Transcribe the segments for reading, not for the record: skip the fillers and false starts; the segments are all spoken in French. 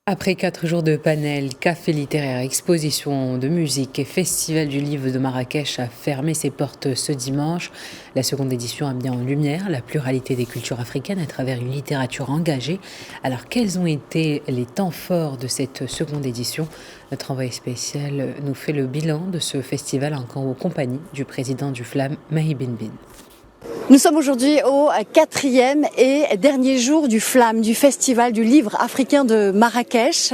Après 4 jours de panel, café littéraire, exposition de musique et festival du livre de Marrakech a fermé ses portes ce dimanche. La seconde édition a mis en lumière la pluralité des cultures africaines à travers une littérature engagée. Alors quels ont été les temps forts de cette seconde édition? Notre envoyé spécial nous fait le bilan de ce festival en compagnie du président du FLAM, Mahi Binbin. Nous sommes aujourd'hui au 4e et dernier jour du FLAM, du Festival du livre africain de Marrakech.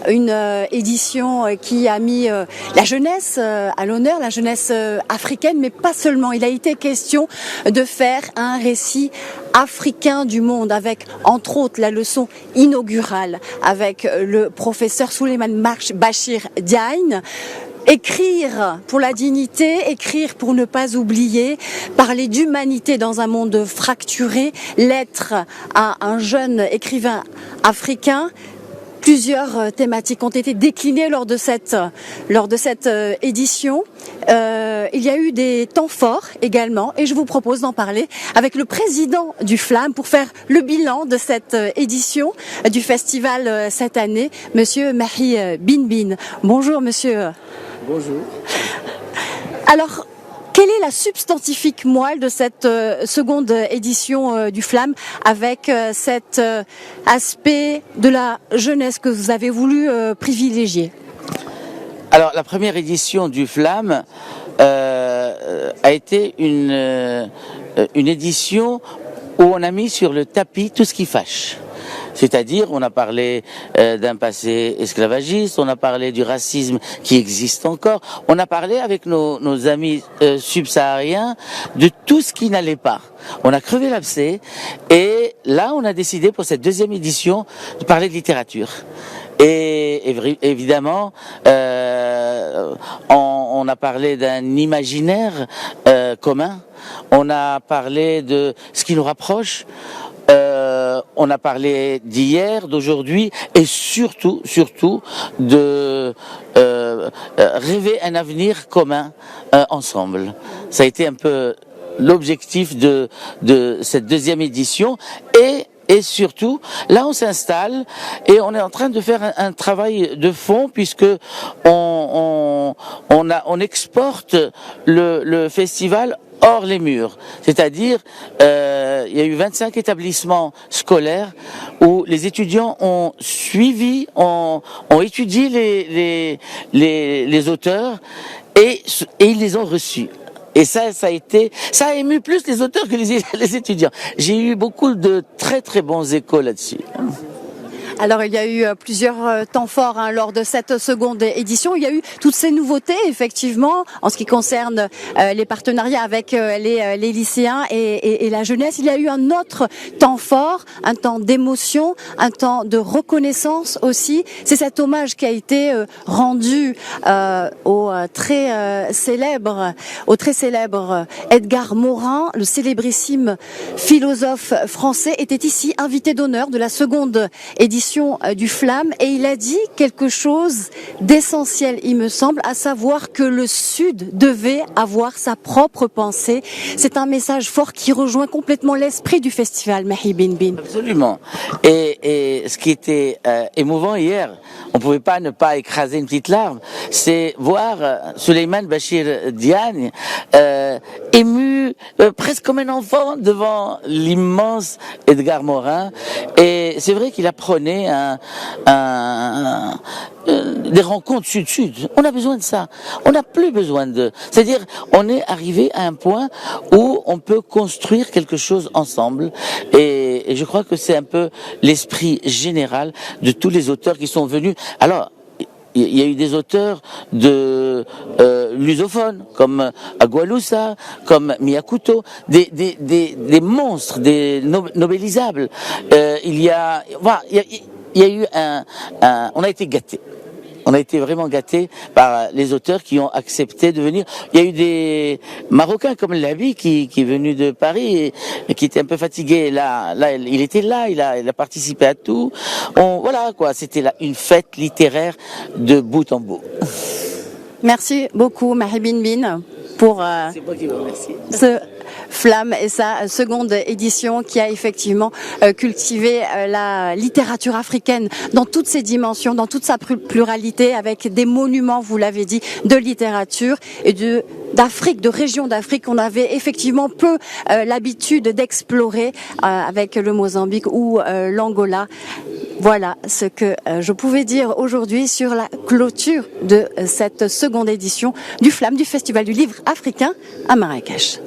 Une édition qui a mis la jeunesse à l'honneur, la jeunesse africaine, mais pas seulement. Il a été question de faire un récit africain du monde avec, entre autres, la leçon inaugurale avec le professeur Souleymane Bachir Diagne. Écrire pour la dignité, écrire pour ne pas oublier, parler d'humanité dans un monde fracturé, l'être à un jeune écrivain africain. Plusieurs thématiques ont été déclinées lors de cette édition. Il y a eu des temps forts également et je vous propose d'en parler avec le président du FLAM pour faire le bilan de cette édition du festival cette année, Monsieur Mahi Binbin. Bonjour Monsieur. Bonjour. Alors, quelle est la substantifique moelle de cette seconde édition du FLAM avec cet aspect de la jeunesse que vous avez voulu privilégier? Alors, la première édition du FLAM a été une édition où on a mis sur le tapis tout ce qui fâche. C'est-à-dire, on a parlé d'un passé esclavagiste, on a parlé du racisme qui existe encore, on a parlé avec nos amis subsahariens de tout ce qui n'allait pas. On a crevé l'abcès et là, on a décidé pour cette deuxième édition de parler de littérature. Et évidemment, on a parlé d'un imaginaire commun, on a parlé de ce qui nous rapproche. On a parlé d'hier, d'aujourd'hui et surtout de rêver un avenir commun ensemble. Ça a été un peu l'objectif de cette deuxième édition et surtout, là on s'installe et on est en train de faire un travail de fond puisque on exporte le festival hors les murs. C'est-à-dire, il y a eu 25 établissements scolaires où les étudiants ont suivi, ont étudié les auteurs et ils les ont reçus. Et ça a ému plus les auteurs que les étudiants. J'ai eu beaucoup de très très bons échos là-dessus. Alors il y a eu plusieurs temps forts lors de cette seconde édition. Il y a eu toutes ces nouveautés effectivement en ce qui concerne les partenariats avec les lycéens et la jeunesse. Il y a eu un autre temps fort, un temps d'émotion, un temps de reconnaissance aussi. C'est cet hommage qui a été rendu au très célèbre Edgar Morin, le célébrissime philosophe français, était ici invité d'honneur de la seconde édition du FLAM et il a dit quelque chose d'essentiel, il me semble, à savoir que le Sud devait avoir sa propre pensée. C'est un message fort qui rejoint complètement l'esprit du festival, Mahi Binbin. Absolument. Et ce qui était émouvant hier, on pouvait pas ne pas écraser une petite larme, c'est voir Souleymane Bachir Diagne ému, presque comme un enfant devant l'immense Edgar Morin. Et c'est vrai qu'il apprenait des rencontres sud-sud. On a besoin de ça. On n'a plus besoin c'est-à-dire, on est arrivé à un point où on peut construire quelque chose ensemble. Et je crois que c'est un peu l'esprit général de tous les auteurs qui sont venus. Alors, il y a eu des auteurs de lusophones comme Agualusa, comme Miyakuto, des monstres, des nobelisables. Il y a eu on a été gâtés. On a été vraiment gâtés par les auteurs qui ont accepté de venir. Il y a eu des Marocains comme Labi qui est venu de Paris et qui était un peu fatigué. Là, il était là, il a participé à tout. Voilà quoi, c'était là une fête littéraire de bout en bout. Merci beaucoup, Mahi Binbin. pour C'est moi qui vous remercie. ce Flamme et sa seconde édition qui a effectivement cultivé la littérature africaine dans toutes ses dimensions, dans toute sa pluralité, avec des monuments, vous l'avez dit, de littérature et d'Afrique, de régions d'Afrique qu'on avait effectivement peu l'habitude d'explorer avec le Mozambique ou l'Angola. Voilà ce que je pouvais dire aujourd'hui sur la clôture de cette seconde édition du Flamme, du Festival du Livre africain à Marrakech.